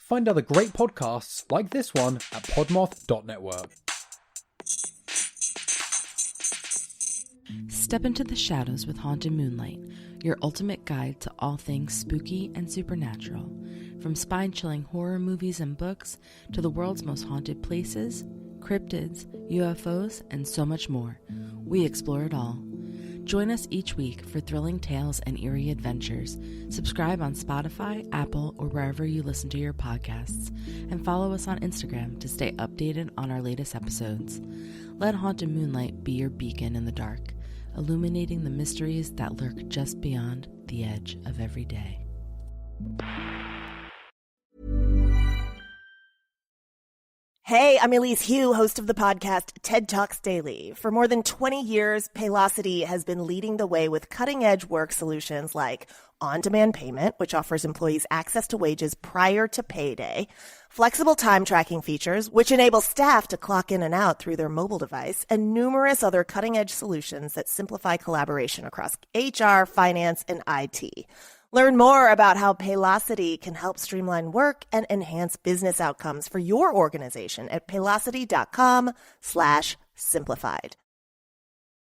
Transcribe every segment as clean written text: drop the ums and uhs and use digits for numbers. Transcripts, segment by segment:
Find other great podcasts like this one at podmoth.network. Step into the shadows with Haunted Moonlight, your ultimate guide to all things spooky and supernatural. From spine-chilling horror movies and books to the world's most haunted places, cryptids, UFOs, and so much more, we explore it all. Join us each week for thrilling tales and eerie adventures. Subscribe on Spotify, Apple, or wherever you listen to your podcasts, and follow us on Instagram to stay updated on our latest episodes. Let Haunted Moonlight be your beacon in the dark, illuminating the mysteries that lurk just beyond the edge of every day. Hey, I'm Elise Hugh, host of the podcast TED Talks Daily. For more than 20 years, Paylocity has been leading the way with cutting-edge work solutions like on-demand payment, which offers employees access to wages prior to payday, flexible time tracking features, which enable staff to clock in and out through their mobile device, and numerous other cutting-edge solutions that simplify collaboration across HR, finance, and IT. Learn more about how Paylocity can help streamline work and enhance business outcomes for your organization at paylocity.com/simplified.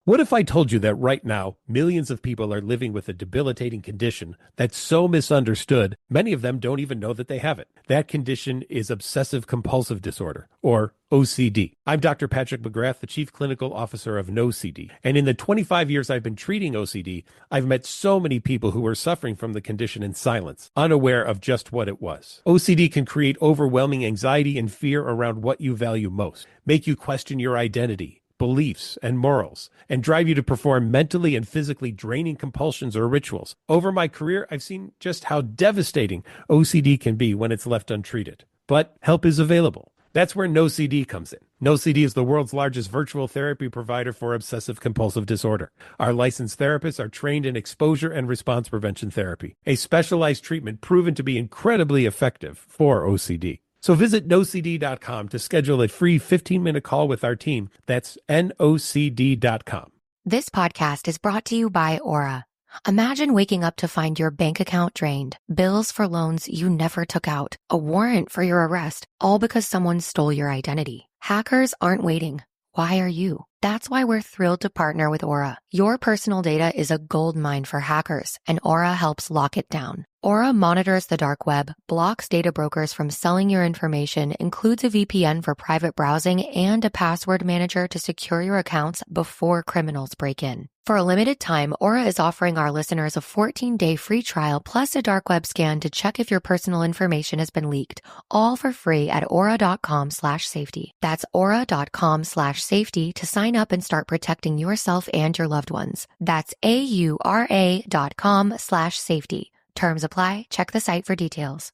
What if I told you that right now, millions of people are living with a debilitating condition that's so misunderstood, many of them don't even know that they have it. That condition is obsessive compulsive disorder, or OCD. I'm Dr. Patrick McGrath, the Chief Clinical Officer of NoCD. And in the 25 years I've been treating OCD, I've met so many people who were suffering from the condition in silence, unaware of just what it was. OCD can create overwhelming anxiety and fear around what you value most, make you question your identity, beliefs, and morals, and drive you to perform mentally and physically draining compulsions or rituals. Over my career, I've seen just how devastating OCD can be when it's left untreated. But help is available. That's where NoCD comes in. NoCD is the world's largest virtual therapy provider for obsessive compulsive disorder. Our licensed therapists are trained in exposure and response prevention therapy, a specialized treatment proven to be incredibly effective for OCD. So visit nocd.com to schedule a free 15-minute call with our team. That's nocd.com. This podcast is brought to you by Aura. Imagine waking up to find your bank account drained, bills for loans you never took out, a warrant for your arrest, all because someone stole your identity. Hackers aren't waiting. Why are you? That's why we're thrilled to partner with Aura. Your personal data is a goldmine for hackers, and Aura helps lock it down. Aura monitors the dark web, blocks data brokers from selling your information, includes a VPN for private browsing, and a password manager to secure your accounts before criminals break in. For a limited time, Aura is offering our listeners a 14-day free trial plus a dark web scan to check if your personal information has been leaked, all for free at aura.com/safety. That's aura.com/safety to sign up and start protecting yourself and your loved ones. That's aura.com/safety. Terms apply. Check the site for details.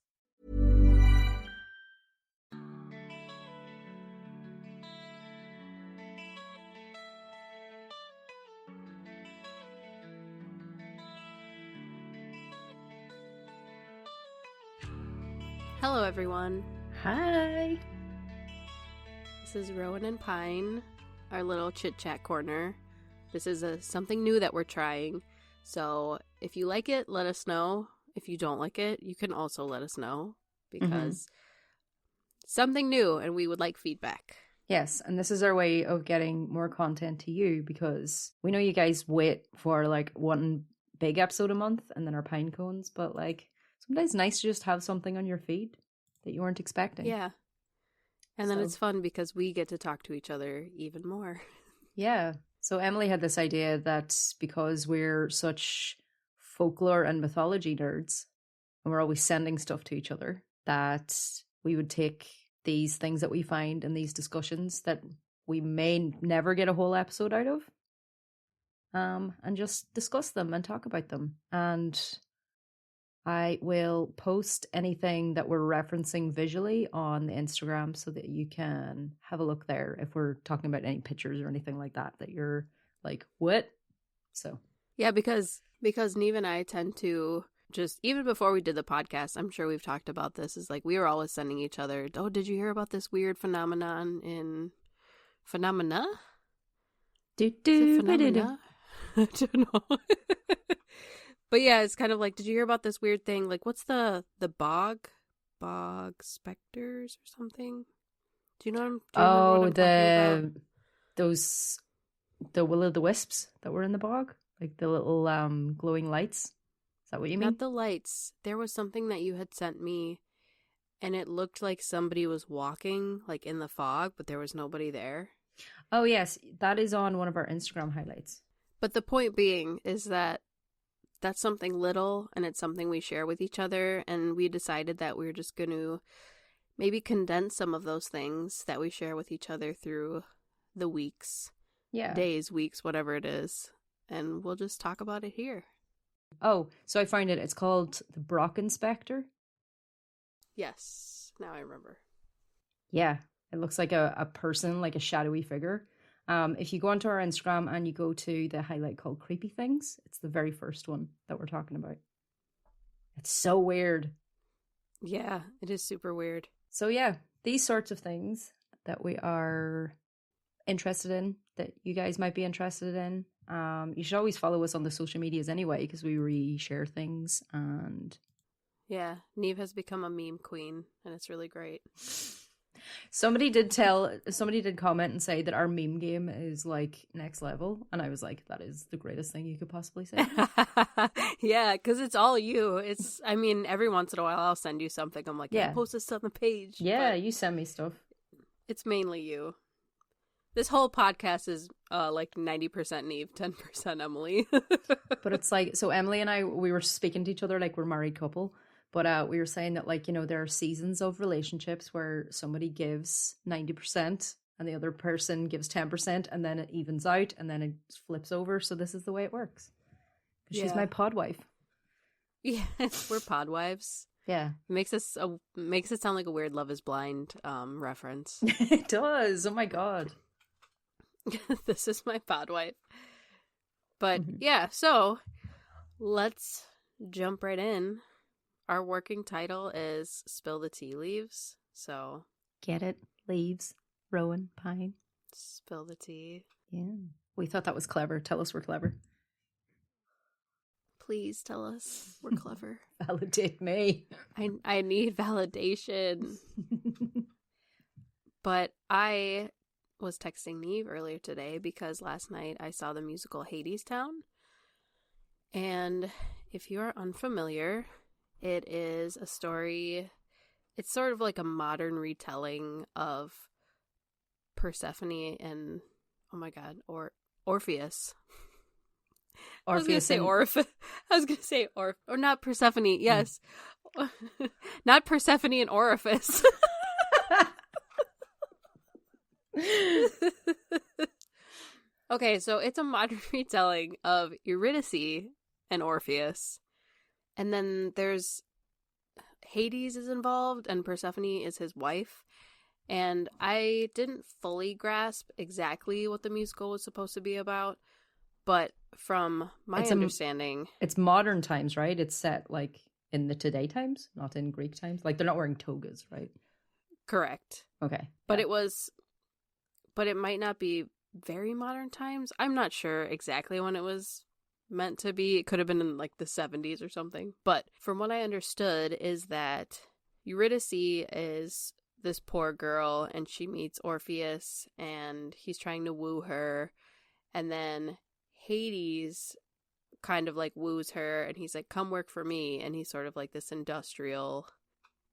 Hello, everyone. Hi. This is Rowan and Pine, our little chit-chat corner. This is something new that we're trying. So if you like it, let us know. If you don't like it, you can also let us know, because something new and we would like feedback. Yes, and this is our way of getting more content to you, because we know you guys wait for like one big episode a month and then our pine cones, but like sometimes it's nice to just have something on your feed that you weren't expecting. Yeah. And then it's fun because we get to talk to each other even more. Yeah. So Emily had this idea that because we're such folklore and mythology nerds, and we're always sending stuff to each other, that we would take these things that we find in these discussions that we may never get a whole episode out of, and just discuss them and talk about them. And I will post anything that we're referencing visually on the Instagram so that you can have a look there if we're talking about any pictures or anything like that you're like, what? So yeah, because Neve and I tend to just, even before we did the podcast, I'm sure we've talked about this, is like we were always sending each other, oh, did you hear about this weird phenomenon in phenomena? Phenomena? I don't know. But yeah, it's kind of like, did you hear about this weird thing? Like, what's the bog bog specters or something. Do you know what Oh, I'm talking about? the will-o'-the-wisps that were in the bog? Like the little glowing lights? Is that what you mean? Not the lights. There was something that you had sent me, and it looked like somebody was walking, like, in the fog, but there was nobody there. Oh, yes. That is on one of our Instagram highlights. But the point being is that that's something little, and it's something we share with each other, and we decided that we were just going to maybe condense some of those things that we share with each other through the weeks, days, weeks, whatever it is, and we'll just talk about it here. Oh, so I find it. It's called the Brocken Spectre. Yes, now I remember. Yeah, it looks like a person, like a shadowy figure. If you go onto our Instagram and you go to the highlight called Creepy Things, it's the very first one that we're talking about. It's so weird. Yeah, it is super weird. So yeah, these sorts of things that we are interested in, that you guys might be interested in. You should always follow us on the social medias anyway, because we reshare things. And yeah, Neve has become a meme queen, and it's really great. Somebody did comment and say that our meme game is like next level, and I was like, that is the greatest thing you could possibly say. Yeah, because it's all you. I mean, every once in a while I'll send you something. I'm like, yeah, post this on the page. Yeah, you send me stuff. It's mainly you. This whole podcast is like 90% Neve, 10% Emily. But it's like, so Emily and I, we were speaking to each other like we're a married couple. But we were saying that, like, you know, there are seasons of relationships where somebody gives 90% and the other person gives 10%, and then it evens out and then it flips over. So this is the way it works. She's my pod wife. Yeah, we're pod wives. Yeah. It makes it sound like a weird Love is Blind reference. It does. Oh my God. This is my pod wife. But yeah, so let's jump right in. Our working title is Spill the Tea Leaves, so... Get it? Leaves, Rowan, pine. Spill the tea. Yeah. We thought that was clever. Tell us we're clever. Please tell us we're clever. Validate me. I need validation. But I was texting Neve earlier today because last night I saw the musical Hadestown. And if you are unfamiliar... It is a story, it's sort of like a modern retelling of Persephone and, oh my God, Orpheus. I was going to say or not Persephone, yes. Not Persephone and Orifice. Okay, so it's a modern retelling of Eurydice and Orpheus. And then there's Hades is involved, and Persephone is his wife. And I didn't fully grasp exactly what the musical was supposed to be about, but from my understanding... It's modern times, right? It's set, like, in the today times, not in Greek times. Like, they're not wearing togas, right? Correct. Okay. But it might not be very modern times. I'm not sure exactly when it was meant to be. It could have been in like the 70s or something. But from what I understood is that Eurydice is this poor girl and she meets Orpheus and he's trying to woo her. And then Hades kind of like woos her and he's like, come work for me. And he's sort of like this industrial,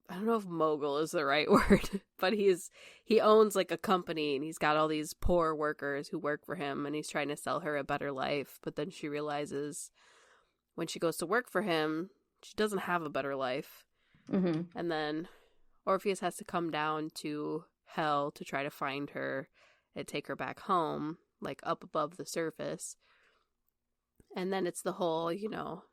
I don't know if mogul is the right word, but he owns like a company and he's got all these poor workers who work for him and he's trying to sell her a better life. But then she realizes when she goes to work for him, she doesn't have a better life. Mm-hmm. And then Orpheus has to come down to hell to try to find her and take her back home, like up above the surface. And then it's the whole, you know,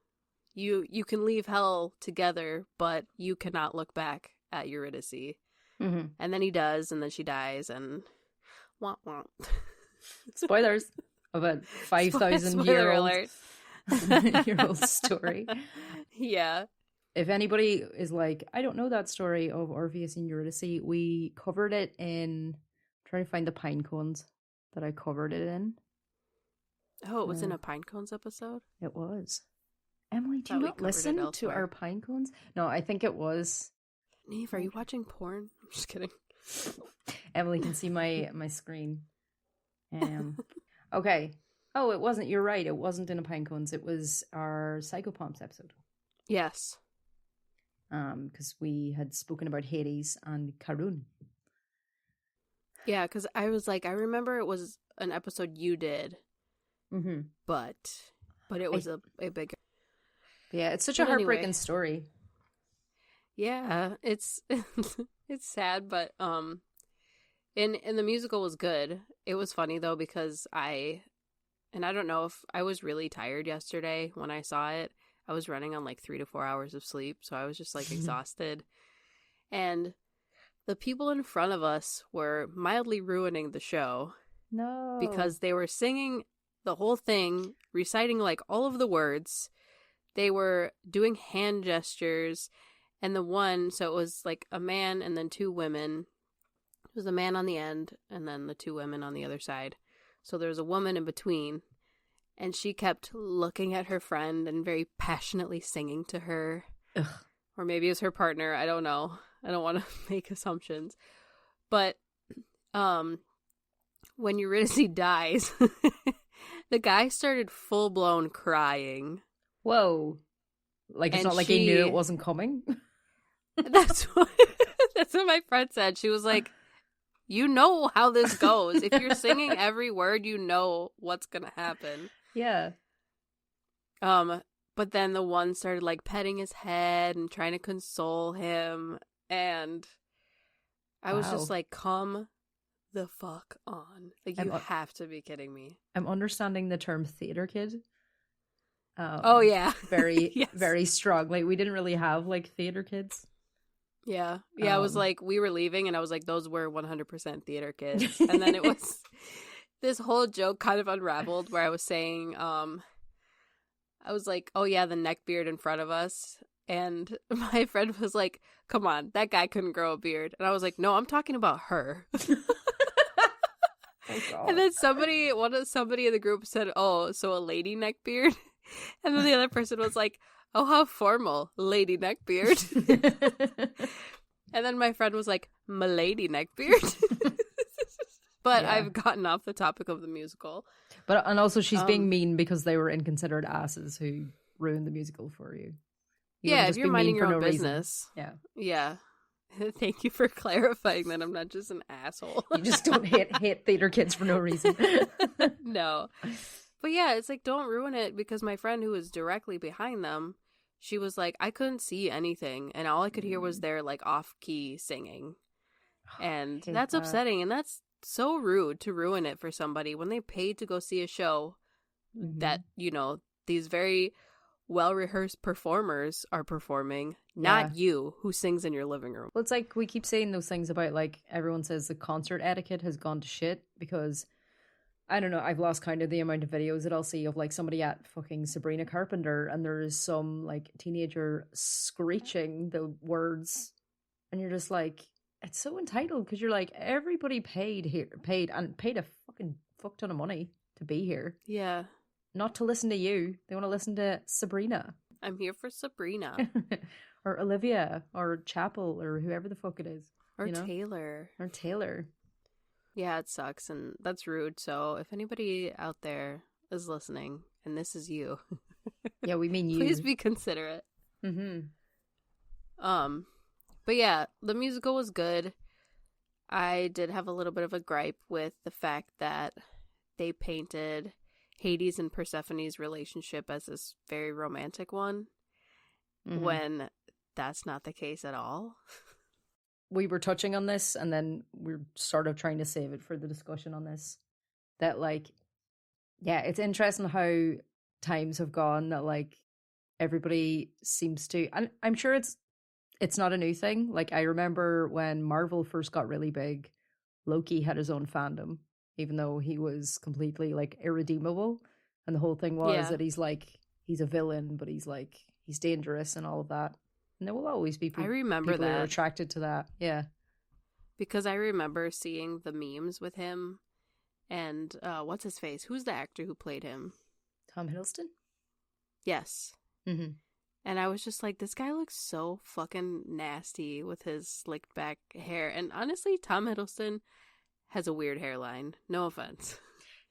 you can leave hell together, but you cannot look back at Eurydice. Mm-hmm. And then he does, and then she dies, and wah wah. Spoilers of a 5,000 year old story. Yeah. If anybody is like, I don't know that story of Orpheus and Eurydice, we covered it in, I'm trying to find the pine cones that I covered it in. Oh, it was in a pine cones episode? It was. Emily, do you not listen to our pine cones? No, I think it was. Neve, are you watching porn? I'm just kidding. Emily can see my screen. Okay. Oh, it wasn't. You're right. It wasn't in a Pinecones. It was our Psychopomps episode. Yes. Because we had spoken about Hades and Karun. Yeah, because I was like, I remember it was an episode you did, but it was a big. Yeah, it's such a heartbreaking story. Yeah, it's it's sad, but in the musical was good. It was funny though because I don't know if I was really tired yesterday when I saw it. I was running on like 3 to 4 hours of sleep, so I was just like exhausted. And the people in front of us were mildly ruining the show. No. Because they were singing the whole thing, reciting like all of the words. They were doing hand gestures. And so it was like a man and then 2 women. It was a man on the end and then the 2 women on the other side. So there was a woman in between. And she kept looking at her friend and very passionately singing to her. Ugh. Or maybe it was her partner. I don't know. I don't want to make assumptions. But when Eurydice dies, the guy started full-blown crying. Whoa. Like, it's not like he knew it wasn't coming? That's what my friend said. She was like, you know how this goes. If you're singing every word, you know what's going to happen. Yeah. But then the one started like petting his head and trying to console him. And I was just like, come the fuck on. Like, you have to be kidding me. I'm understanding the term theater kid. Oh, yeah. Very, yes. very strong. Like, we didn't really have like theater kids. Yeah. Yeah, I was like, we were leaving and I was like, those were 100% theater kids. And then it was this whole joke kind of unraveled where I was saying, I was like, oh yeah, the neckbeard in front of us. And my friend was like, come on, that guy couldn't grow a beard. And I was like, no, I'm talking about her. Oh, and then somebody in the group said, oh, so a lady neckbeard? And then the other person was like, oh, how formal, lady neckbeard. And then my friend was like, m'lady neckbeard. But yeah. I've gotten off the topic of the musical. And also she's being mean because they were inconsiderate asses who ruined the musical for you. Yeah, if you're minding your own business. Reason. Yeah. Thank you for clarifying that I'm not just an asshole. You just don't hate theater kids for no reason. No. But yeah, it's like, don't ruin it, because my friend who was directly behind them, she was like, I couldn't see anything, and all I could hear was their like off-key singing. And that's upsetting, and that's so rude to ruin it for somebody when they paid to go see a show that, you know, these very well-rehearsed performers are performing, not you who sings in your living room. Well, it's like we keep saying those things about, like, everyone says the concert etiquette has gone to shit because, I don't know, I've lost count of the amount of videos that I'll see of like somebody at fucking Sabrina Carpenter and there is some like teenager screeching the words and you're just like, it's so entitled, because you're like, everybody paid a fucking fuck ton of money to be here. Yeah. Not to listen to you. They want to listen to Sabrina. I'm here for Sabrina. Or Olivia or Chapel or whoever the fuck it is. Or Taylor. Or Taylor. Yeah, it sucks, and that's rude. So if anybody out there is listening, and this is you, yeah, we mean you. Please be considerate. But yeah, the musical was good. I did have a little bit of a gripe with the fact that they painted Hades and Persephone's relationship as this very romantic one, when that's not the case at all. We were touching on this, and then we're sort of trying to save it for the discussion on this. That, like, yeah, it's interesting how times have gone that, like, everybody seems to, and I'm sure it's not a new thing. Like, I remember when Marvel first got really big, Loki had his own fandom, even though he was completely, like, irredeemable. And the whole thing was that he's a villain, but he's dangerous and all of that. And there will always be people who are attracted to that. Yeah. Because I remember seeing the memes with him and what's his face? Who's the actor who played him? Tom Hiddleston? Yes. And I was just like, this guy looks so fucking nasty with his slicked back hair. And honestly, Tom Hiddleston has a weird hairline. No offense.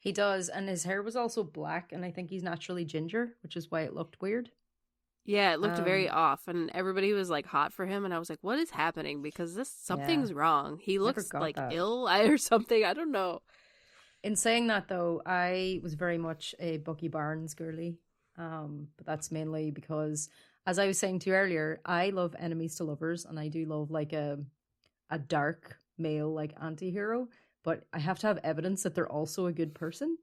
He does, and his hair was also black, and I think he's naturally ginger, which is why it looked weird. Yeah, it looked very off, and everybody was like hot for him, and I was like, what is happening? Because something's wrong. He looks like ill or something. I don't know. In saying that, though, I was very much a Bucky Barnes girly. But that's mainly because, as I was saying to you earlier, I love enemies to lovers, and I do love like a dark male like anti-hero, but I have to have evidence that they're also a good person.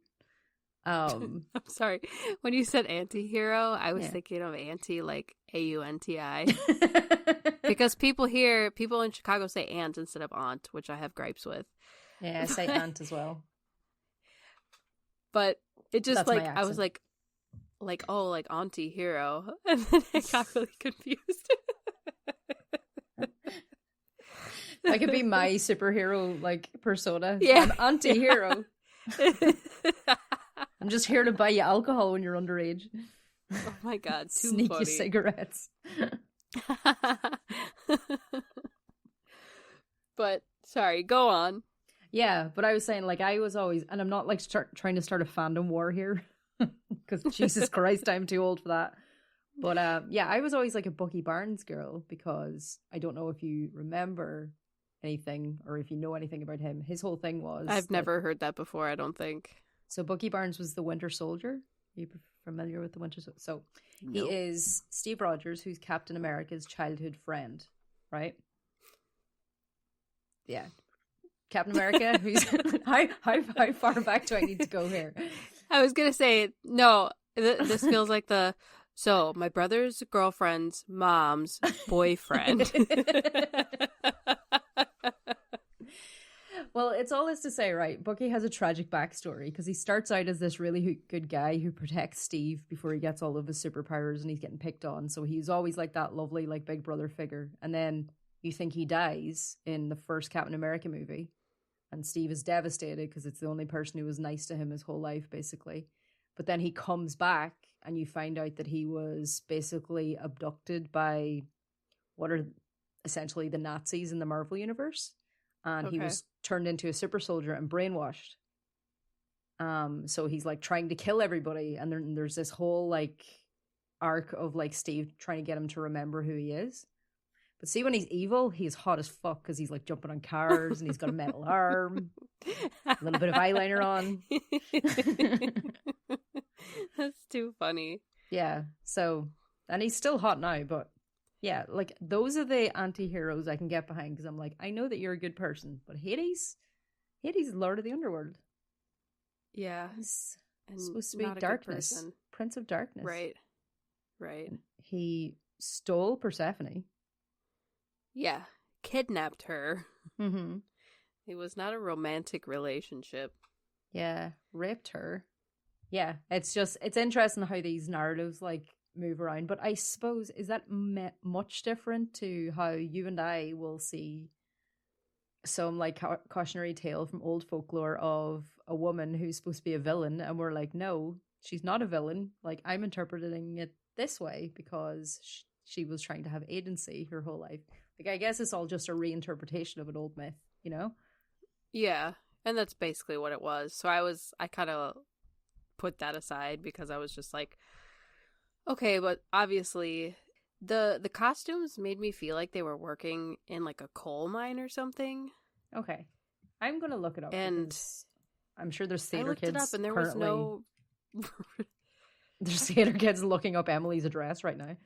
I'm sorry. When you said anti-hero, I was thinking of anti like AUNTI. Because people in Chicago say aunt instead of aunt, which I have gripes with. Yeah, I say aunt as well. But it just That's like, my I was accent. like, oh, like anti-hero. And then I got really confused. That could be my superhero like persona. Yeah. I'm anti-hero. I'm just here to buy you alcohol when you're underage. Oh my god, too Sneaky funny. cigarettes. But sorry, go on. Yeah, but I was saying, like, I was always, and I'm not like trying to start a fandom war here, because Jesus Christ, I'm too old for that. But yeah, I was always like a Bucky Barnes girl, because I don't know if you remember anything or if you know anything about him. His whole thing was, I've never heard that before, I don't think. So Bucky Barnes was the Winter Soldier. Are you familiar with the Winter Soldier? So Nope. He is Steve Rogers, who's Captain America's childhood friend, right? Yeah. Captain America, who's how far back do I need to go here? I was gonna say no. This feels like my brother's girlfriend's mom's boyfriend. Well, it's all this to say, right? Bucky has a tragic backstory because he starts out as this really good guy who protects Steve before he gets all of his superpowers and he's getting picked on. So he's always like that lovely, like big brother figure. And then you think he dies in the first Captain America movie. And Steve is devastated because it's the only person who was nice to him his whole life, basically. But then he comes back and you find out that he was basically abducted by what are essentially the Nazis in the Marvel universe. And he was turned into a super soldier and brainwashed. So he's like trying to kill everybody. And then there's this whole like arc of like Steve trying to get him to remember who he is. But see, when he's evil, he's hot as fuck because he's like jumping on cars and he's got a metal arm, a little bit of eyeliner on. That's too funny. Yeah. So, and he's still hot now, but yeah, like those are the anti-heroes I can get behind because I'm like, I know that you're a good person, but Hades is Lord of the Underworld. Yeah. He's And supposed to be not a good darkness, person. Prince of Darkness. Right. He stole Persephone. Yeah. Kidnapped her. Mm-hmm. It was not a romantic relationship. Yeah, raped her. Yeah, it's interesting how these narratives like move around. But I suppose, is that much different to how you and I will see some like cautionary tale from old folklore of a woman who's supposed to be a villain, and we're like, no, she's not a villain. Like, I'm interpreting it this way because she was trying to have agency her whole life. Like, I guess it's all just a reinterpretation of an old myth, you know? Yeah, and that's basically what it was. So I kind of put that aside because I was just like, okay, but obviously the costumes made me feel like they were working in like a coal mine or something. Okay, I'm gonna look it up, and I'm sure there's I theater looked kids. it up, and there currently... was no. There's theater kids looking up Emily's address right now.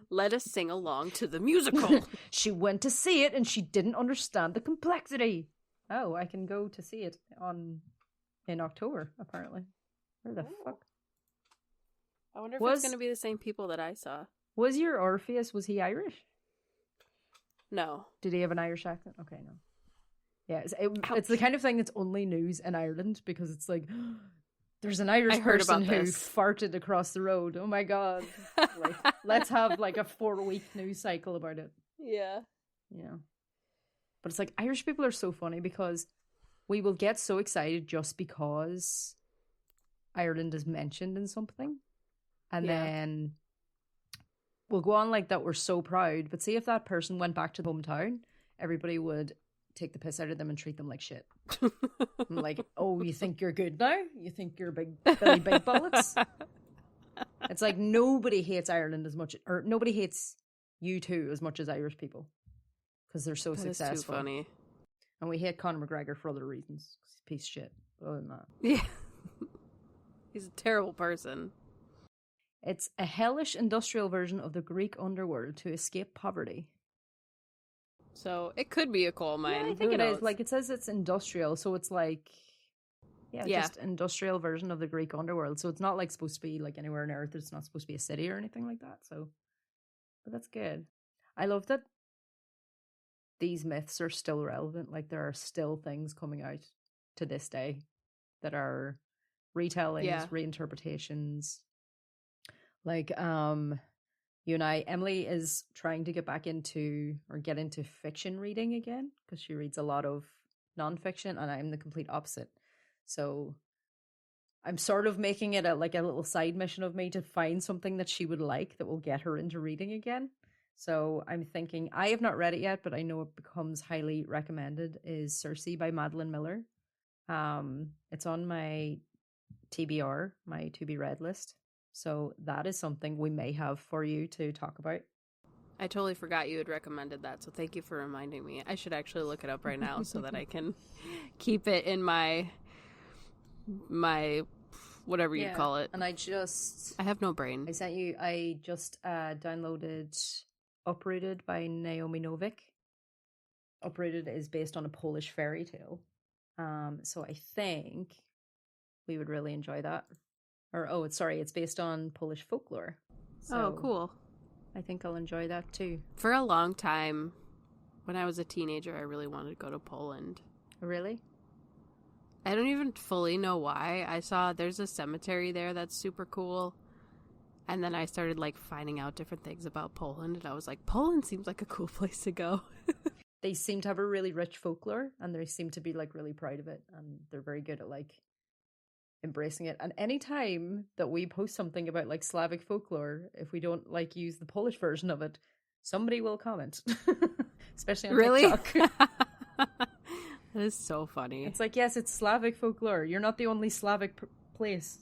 Let us sing along to the musical. She went to see it and she didn't understand the complexity. Oh, I can go to see it in October, apparently. Where the fuck? I wonder if it's going to be the same people that I saw. Was your Orpheus, was he Irish? No. Did he have an Irish accent? Okay, no. Yeah, it's the kind of thing that's only news in Ireland because it's like, there's an Irish person who farted across the road. Oh my god. Like, let's have like a 4-week news cycle about it. Yeah. Yeah. But it's like, Irish people are so funny because we will get so excited just because Ireland is mentioned in something. And then we'll go on like that. We're so proud. But see, if that person went back to the hometown, everybody would take the piss out of them and treat them like shit. I'm like, oh, you think you're good now? You think you're big Billy Big Bullets? It's like nobody hates Ireland as much, or nobody hates U2 as much as Irish people because they're so successful. That's too funny. And we hate Conor McGregor for other reasons. He's a piece of shit. Other than that, yeah, he's a terrible person. It's a hellish industrial version of the Greek underworld to escape poverty. So it could be a coal mine. Yeah, I think it is. Like, it says it's industrial, so it's like, just industrial version of the Greek underworld. So it's not like supposed to be like anywhere on Earth. It's not supposed to be a city or anything like that. So, but that's good. I love that these myths are still relevant. Like, there are still things coming out to this day that are retellings, reinterpretations. Like, you and I, Emily is trying to get back into or get into fiction reading again because she reads a lot of nonfiction, and I'm the complete opposite. So I'm sort of making it a little side mission of me to find something that she would like that will get her into reading again. So I'm thinking, I have not read it yet, but I know it becomes highly recommended, is Circe by Madeline Miller. It's on my TBR, my to be read list. So that is something we may have for you to talk about. I totally forgot you had recommended that, so thank you for reminding me. I should actually look it up right now so that I can keep it in my whatever you call it. And I have no brain. I just downloaded Uprooted by Naomi Novik. Uprooted is based on a Polish fairy tale. So I think we would really enjoy that. It's based on Polish folklore. So cool. I think I'll enjoy that too. For a long time, when I was a teenager, I really wanted to go to Poland. Really? I don't even fully know why. I saw there's a cemetery there that's super cool. And then I started finding out different things about Poland, and I was like, Poland seems like a cool place to go. They seem to have a really rich folklore, and they seem to be really proud of it, and they're very good at embracing it. And anytime that we post something about Slavic folklore, if we don't use the Polish version of it, somebody will comment. Especially on TikTok. That is so funny. It's yes, it's Slavic folklore. You're not the only Slavic place.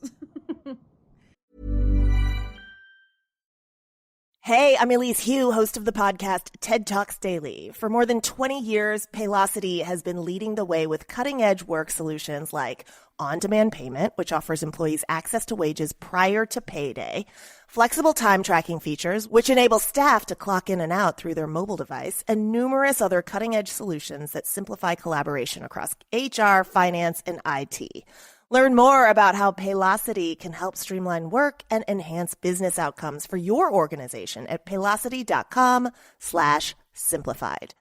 Hey, I'm Elise Hugh, host of the podcast TED Talks Daily. For more than 20 years, Paylocity has been leading the way with cutting-edge work solutions like on-demand payment, which offers employees access to wages prior to payday, flexible time tracking features, which enable staff to clock in and out through their mobile device, and numerous other cutting-edge solutions that simplify collaboration across HR, finance, and IT. Learn more about how Paylocity can help streamline work and enhance business outcomes for your organization at paylocity.com/simplified.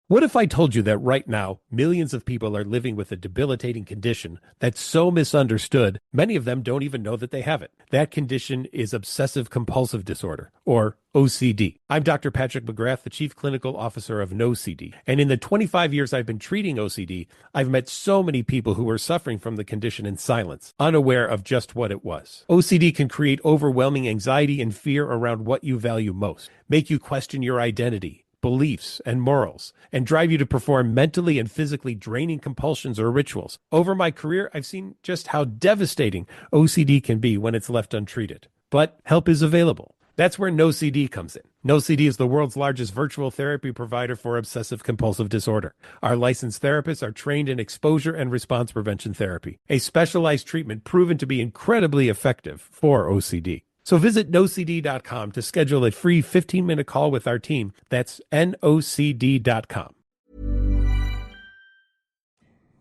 What if I told you that right now, millions of people are living with a debilitating condition that's so misunderstood, many of them don't even know that they have it? That condition is obsessive compulsive disorder, or OCD. I'm Dr. Patrick McGrath, the Chief Clinical Officer of NoCD. And in the 25 years I've been treating OCD, I've met so many people who are suffering from the condition in silence, unaware of just what it was. OCD can create overwhelming anxiety and fear around what you value most, make you question your identity, beliefs, and morals, and drive you to perform mentally and physically draining compulsions or rituals. Over my career, I've seen just how devastating OCD can be when it's left untreated. But help is available. That's where NoCD comes in. NoCD is the world's largest virtual therapy provider for obsessive compulsive disorder. Our licensed therapists are trained in exposure and response prevention therapy, a specialized treatment proven to be incredibly effective for OCD. So visit nocd.com to schedule a free 15-minute call with our team. That's nocd.com.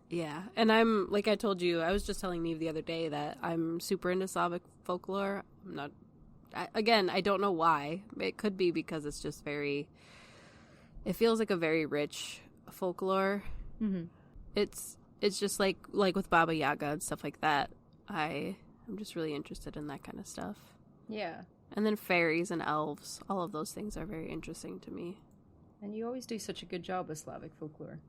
Yeah, and I'm, like I told you, I was just telling Neve the other day that I'm super into Slavic folklore. I don't know why. It could be because it's just it feels like a very rich folklore. Mm-hmm. It's just like with Baba Yaga and stuff like that. I'm just really interested in that kind of stuff. Yeah. And then fairies and elves, all of those things are very interesting to me. And you always do such a good job with Slavic folklore.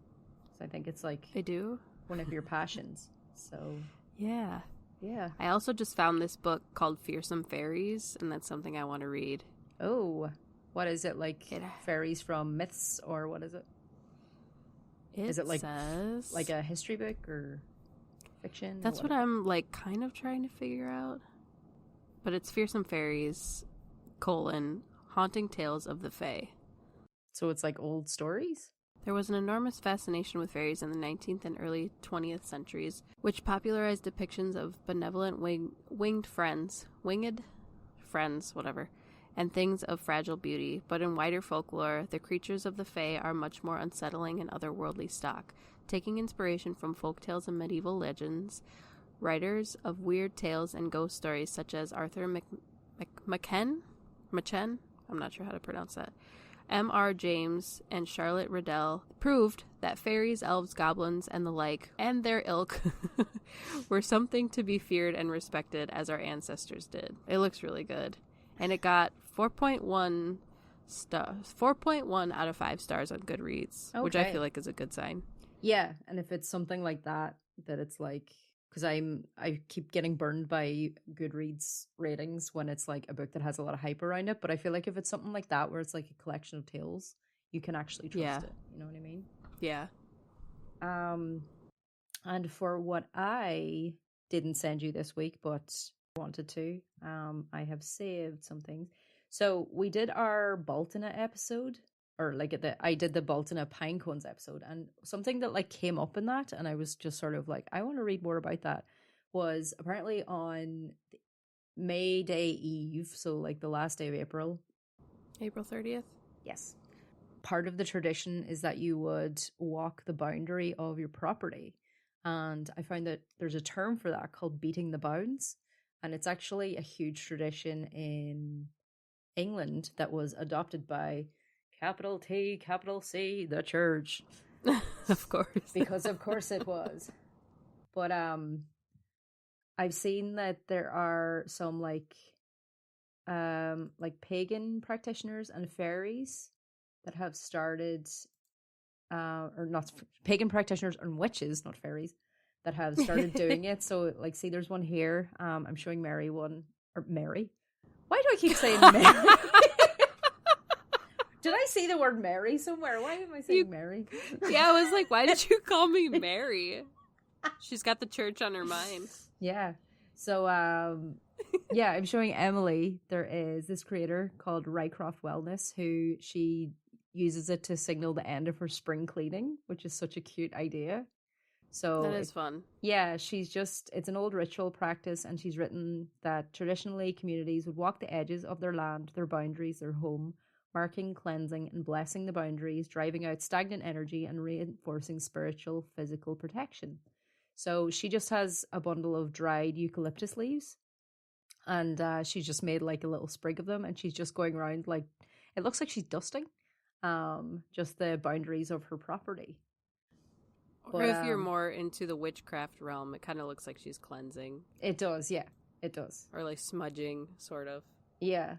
So I think it's I do? one of your passions. So yeah. Yeah. I also just found this book called Fearsome Fairies, and that's something I want to read. Oh, what is it, like fairies from myths, or what is it? Is it like says... like a history book or fiction? That's what I'm like kind of trying to figure out. But it's Fearsome Fairies, haunting tales of the Fae. So it's like old stories? There was an enormous fascination with fairies in the 19th and early 20th centuries, which popularized depictions of benevolent winged friends, and things of fragile beauty. But in wider folklore, the creatures of the Fae are much more unsettling and otherworldly stock. Taking inspiration from folktales and medieval legends, writers of weird tales and ghost stories such as Arthur Machen, I'm not sure how to pronounce that, M.R. James and Charlotte Riddell proved that fairies, elves, goblins, and the like, and their ilk, were something to be feared and respected as our ancestors did. It looks really good. And it got 4.1 out of 5 stars on Goodreads, which I feel like is a good sign. Yeah, and if it's something like that it's like, because I keep getting burned by Goodreads ratings when it's like a book that has a lot of hype around it, but I feel like if it's something like that where it's like a collection of tales, you can actually trust it. You know what I mean? Yeah. And for what I didn't send you this week, but wanted to, I have saved some things. So we did our Baltina episode, or like I did the Baltina pine cones episode, and something that like came up in that, and I was just sort of like, I want to read more about that, was apparently on May Day Eve, so like the last day of April 30th. Yes, part of the tradition is that you would walk the boundary of your property, and I found that there's a term for that called beating the bounds, and it's actually a huge tradition in England that was adopted by capital T, capital C, the church. Of course. Because of course it was. But I've seen that there are some like pagan practitioners and fairies that have started or not pagan practitioners and witches, not fairies, that have started doing it. So like, see, there's one here. I'm showing Mary one, or Mary. Why do I keep saying Mary? Did I see the word Mary somewhere? Why am I saying Mary? Yeah, I was like, why did you call me Mary? She's got the church on her mind. Yeah. So, yeah, I'm showing Emily. There is this creator called Rycroft Wellness who she uses it to signal the end of her spring cleaning, which is such a cute idea. So that is fun. Yeah, it's an old ritual practice, and she's written that traditionally communities would walk the edges of their land, their boundaries, their home, marking, cleansing, and blessing the boundaries, driving out stagnant energy and reinforcing spiritual, physical protection. So she just has a bundle of dried eucalyptus leaves, and she's just made like a little sprig of them, and she's just going around like, it looks like she's dusting just the boundaries of her property. Or if you're more into the witchcraft realm, it kind of looks like she's cleansing. It does, yeah. It does. Or like smudging, sort of. Yeah.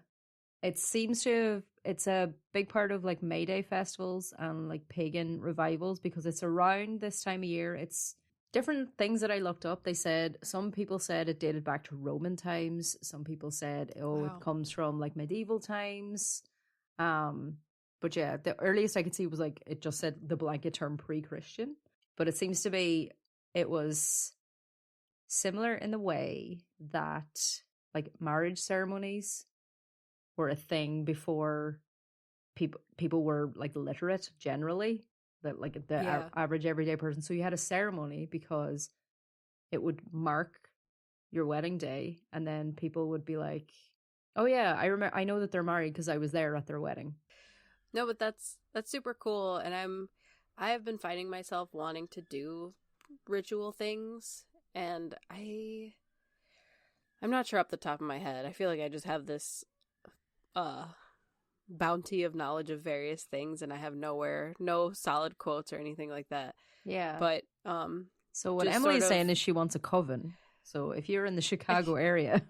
It seems to it's a big part of like May Day festivals and like pagan revivals, because it's around this time of year. It's different things that I looked up. Some people said it dated back to Roman times. Some people said, It comes from like medieval times. But yeah, the earliest I could see was like, it just said the blanket term pre-Christian. But it seems to be, it was similar in the way that like marriage ceremonies were a thing before people were like literate generally, that like the average everyday person. So you had a ceremony because it would mark your wedding day, and then people would be like, oh yeah, I know that they're married because I was there at their wedding. No, but that's super cool, and I have been finding myself wanting to do ritual things, and I'm not sure off the top of my head. I feel like I just have this bounty of knowledge of various things, and I have no solid quotes or anything like that. Yeah. But so what Emily's saying is she wants a coven. So if you're in the Chicago area,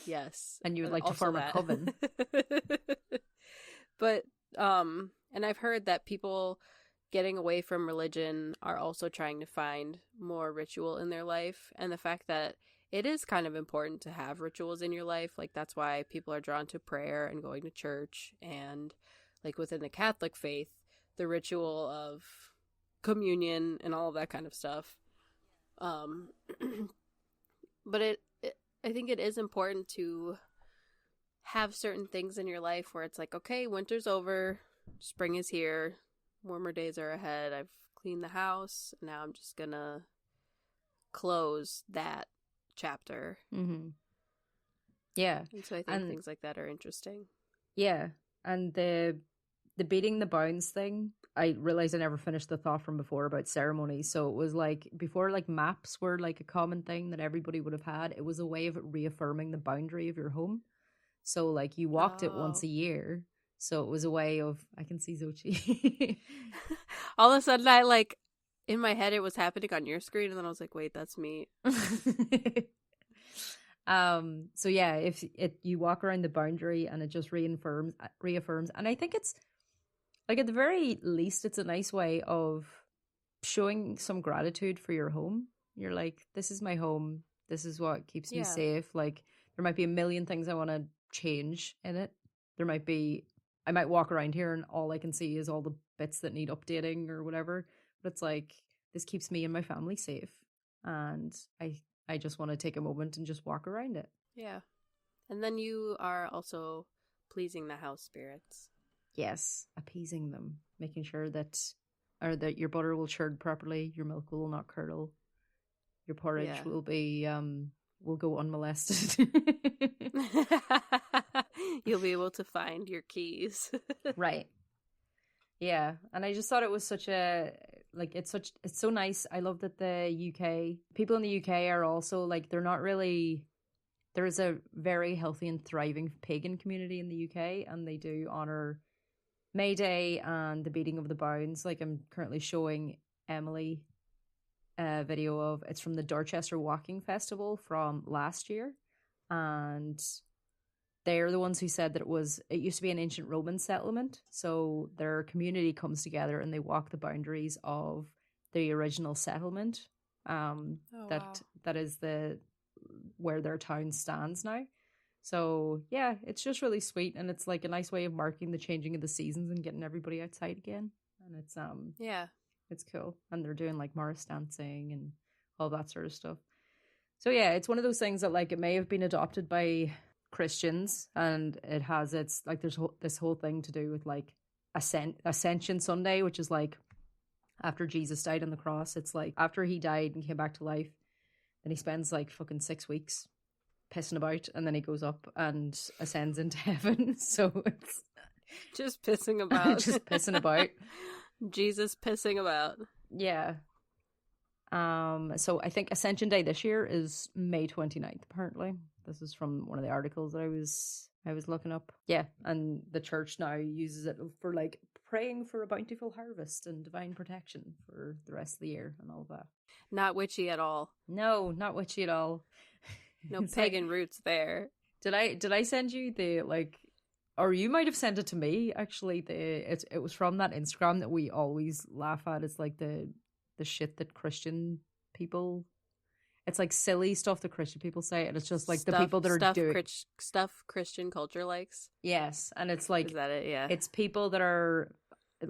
yes, and you would like to form a coven. But and I've heard that people getting away from religion are also trying to find more ritual in their life, and the fact that it is kind of important to have rituals in your life. Like, that's why people are drawn to prayer and going to church. And, like, within the Catholic faith, the ritual of communion and all of that kind of stuff. But I think it is important to have certain things in your life where it's like, okay, winter's over, spring is here, warmer days are ahead, I've cleaned the house, and now I'm just gonna close that chapter. Mm-hmm. Yeah. And so I think things like that are interesting. Yeah. And the beating the bounds thing, I realized I never finished the thought from before about ceremony. So it was like, before, like, maps were like a common thing that everybody would have had, it was a way of reaffirming the boundary of your home. So, like, you walked it once a year. So it was a way of, I can see Xochitl. All of a sudden, I, like, in my head, it was happening on your screen, and then I was like, wait, that's me. So yeah, if you walk around the boundary and it just reaffirms. And I think it's, like, at the very least, it's a nice way of showing some gratitude for your home. You're like, this is my home. This is what keeps me safe. Like, there might be a million things I want to change in it. I might walk around here and all I can see is all the bits that need updating or whatever. But it's like, this keeps me and my family safe. And I just want to take a moment and just walk around it. Yeah. And then you are also pleasing the house spirits. Yes, appeasing them, making sure that your butter will churn properly, your milk will not curdle, your porridge will be will go unmolested. You'll be able to find your keys. Right. Yeah, and I just thought it was such a, like, it's so nice. I love that the UK people in the UK are also, like, they're not really, there is a very healthy and thriving pagan community in the UK, and they do honor May Day and the beating of the bounds. Like, I'm currently showing Emily a video of, it's from the Dorchester Walking Festival from last year, and they're the ones who said that it used to be an ancient Roman settlement, so their community comes together and they walk the boundaries of the original settlement. That is where their town stands now. So yeah, it's just really sweet, and it's like a nice way of marking the changing of the seasons and getting everybody outside again. And it's it's cool. And they're doing, like, Morris dancing and all that sort of stuff. So yeah, it's one of those things that, like, it may have been adopted by Christians, and it has like, there's this whole thing to do with, like, Ascension Sunday, which is, like, after Jesus died on the cross. It's like, after he died and came back to life, then he spends, like, fucking 6 weeks pissing about, and then he goes up and ascends into heaven. So it's just pissing about. Just pissing about. Jesus pissing about. Yeah. So I think Ascension Day this year is May 29th, apparently. This is from one of the articles that I was looking up. Yeah, and the church now uses it for, like, praying for a bountiful harvest and divine protection for the rest of the year and all of that. Not witchy at all. No, not witchy at all. No pagan roots there. Did I send you the, like, or you might have sent it to me, actually. It was from that Instagram that we always laugh at. It's like the shit that Christian people, it's like silly stuff that Christian people say, and it's just like the people that are doing stuff Christian culture likes. Yes, and it's like, is that it? Yeah, it's people that are,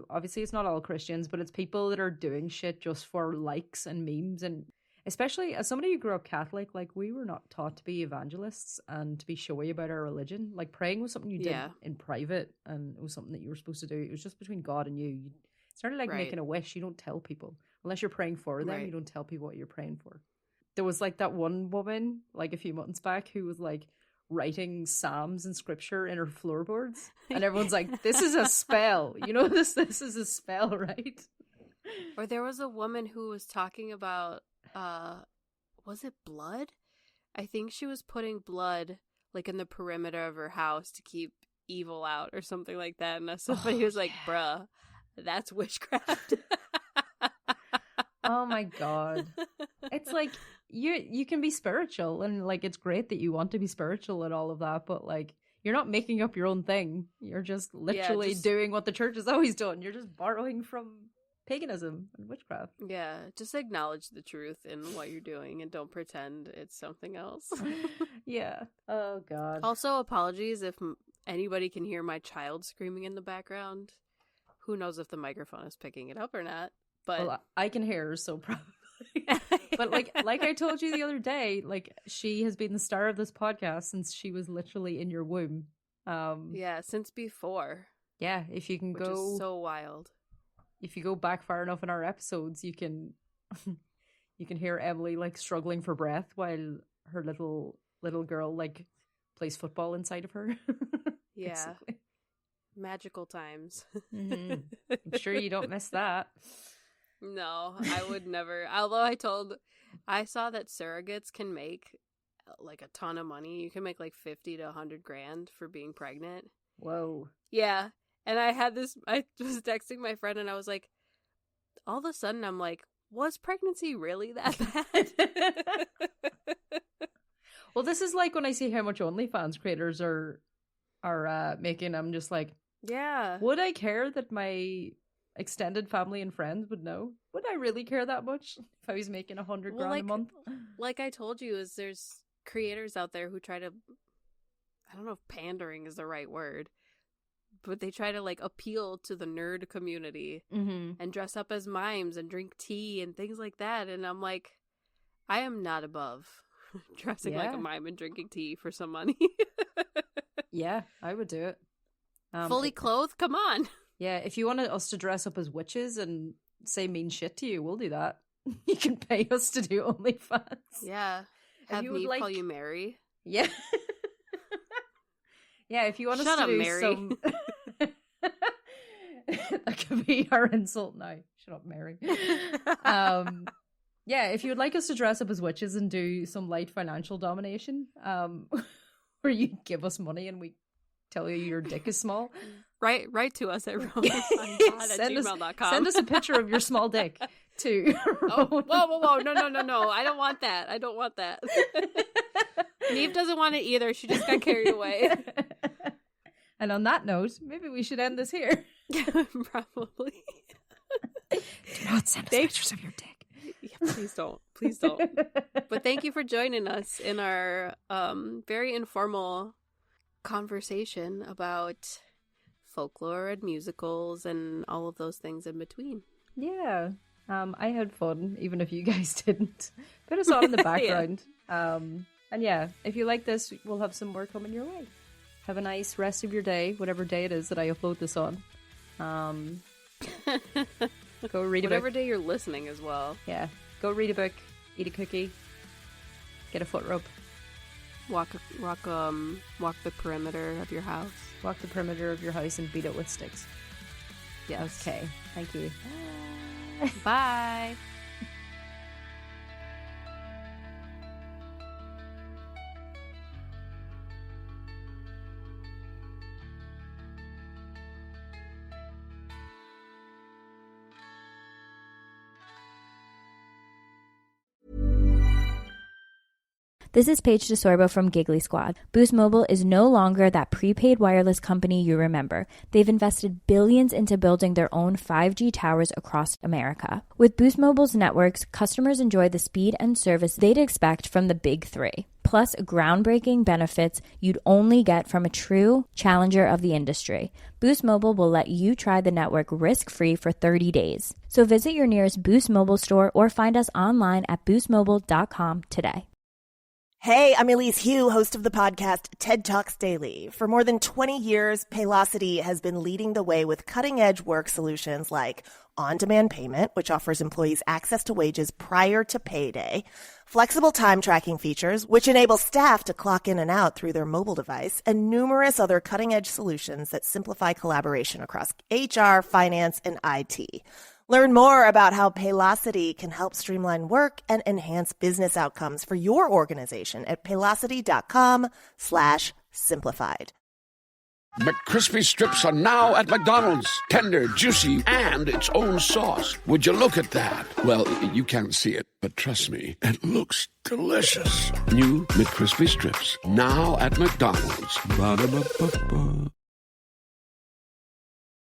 obviously it's not all Christians, but it's people that are doing shit just for likes and memes. And especially as somebody who grew up Catholic, like, we were not taught to be evangelists and to be showy about our religion. Like, praying was something you did in private, and it was something that you were supposed to do. It was just between God and you. It's sort of like making a wish. You don't tell people unless you're praying for them. You don't tell people what you're praying for. There was, like, that one woman, like, a few months back who was, like, writing psalms and scripture in her floorboards, and everyone's like, this is a spell, you know, this is a spell, right? Or there was a woman who was talking about was it blood? I think she was putting blood, like, in the perimeter of her house to keep evil out or something like that, and somebody was like, bruh, that's witchcraft. Oh my god. It's like, you can be spiritual, and, like, it's great that you want to be spiritual and all of that, but, like, you're not making up your own thing. You're just literally doing what the church has always done. You're just borrowing from paganism and witchcraft. Yeah, just acknowledge the truth in what you're doing and don't pretend it's something else. Yeah. Oh, God. Also, apologies if anybody can hear my child screaming in the background. Who knows if the microphone is picking it up or not. But Well, I can hear her, so probably. But like I told you the other day, like she has been the star of this podcast since she was literally in your womb. Yeah, since before. Yeah, if you can Which go is so wild. If you go back far enough in our episodes, you can hear Emily like struggling for breath while her little girl like plays football inside of her. Yeah. Basically. Magical times. Mm-hmm. I'm sure you don't miss that. No, I would never. Although I saw that surrogates can make like a ton of money. You can make like 50 to 100 grand for being pregnant. Whoa. Yeah. And I was texting my friend and I was like, all of a sudden I'm like, was pregnancy really that bad? Well, this is like when I see how much OnlyFans creators are making. I'm just like, yeah. Would I care that my extended family and friends would know? Would I really care that much if I was making 100 grand a month? Like I told you, there's creators out there who try to, I don't know if pandering is the right word, but they try to like appeal to the nerd community and dress up as mimes and drink tea and things like that. And I'm like, I am not above dressing like a mime and drinking tea for some money. Yeah, I would do it. Fully clothed? Come on. Yeah, if you wanted us to dress up as witches and say mean shit to you, we'll do that. You can pay us to do OnlyFans. Yeah. Have me call you Mary. Yeah. Yeah, if you want Shut us to up, do Mary. some... That could be our insult now. Shut up, Mary. Yeah, if you would like us to dress up as witches and do some light financial domination, where you give us money and we tell you your dick is small. Write to us at rowanpod@gmail.com. Send us a picture of your small dick to whoa. No. I don't want that. Neve doesn't want it either. She just got carried away. And on that note, maybe we should end this here. Probably. Do not send us pictures of your dick. Yeah, please don't. But thank you for joining us in our very informal conversation about folklore and musicals and all of those things in between. Yeah. I had fun, even if you guys didn't. Put us on in the background. Yeah. And yeah, if you like this, we'll have some more coming your way. Have a nice rest of your day, whatever day it is that I upload this on. Go read a book. Whatever day you're listening as well. Yeah. Go read a book, eat a cookie, get a foot rub. Walk the perimeter of your house. Walk the perimeter of your house and beat it with sticks. Yes. Okay. Thank you. Bye. This is Paige DeSorbo from Giggly Squad. Boost Mobile is no longer that prepaid wireless company you remember. They've invested billions into building their own 5G towers across America. With Boost Mobile's networks, customers enjoy the speed and service they'd expect from the big three. Plus, groundbreaking benefits you'd only get from a true challenger of the industry. Boost Mobile will let you try the network risk-free for 30 days. So visit your nearest Boost Mobile store or find us online at boostmobile.com today. Hey, I'm Elise Hugh, host of the podcast TED Talks Daily. For more than 20 years, Paylocity has been leading the way with cutting-edge work solutions like on-demand payment, which offers employees access to wages prior to payday, flexible time tracking features, which enable staff to clock in and out through their mobile device, and numerous other cutting-edge solutions that simplify collaboration across HR, finance, and IT. Learn more about how Paylocity can help streamline work and enhance business outcomes for your organization at paylocity.com/simplified. McCrispy strips are now at McDonald's. Tender, juicy, and its own sauce. Would you look at that? Well, you can't see it, but trust me, it looks delicious. New McCrispy strips, now at McDonald's. Ba-da-ba-ba-ba.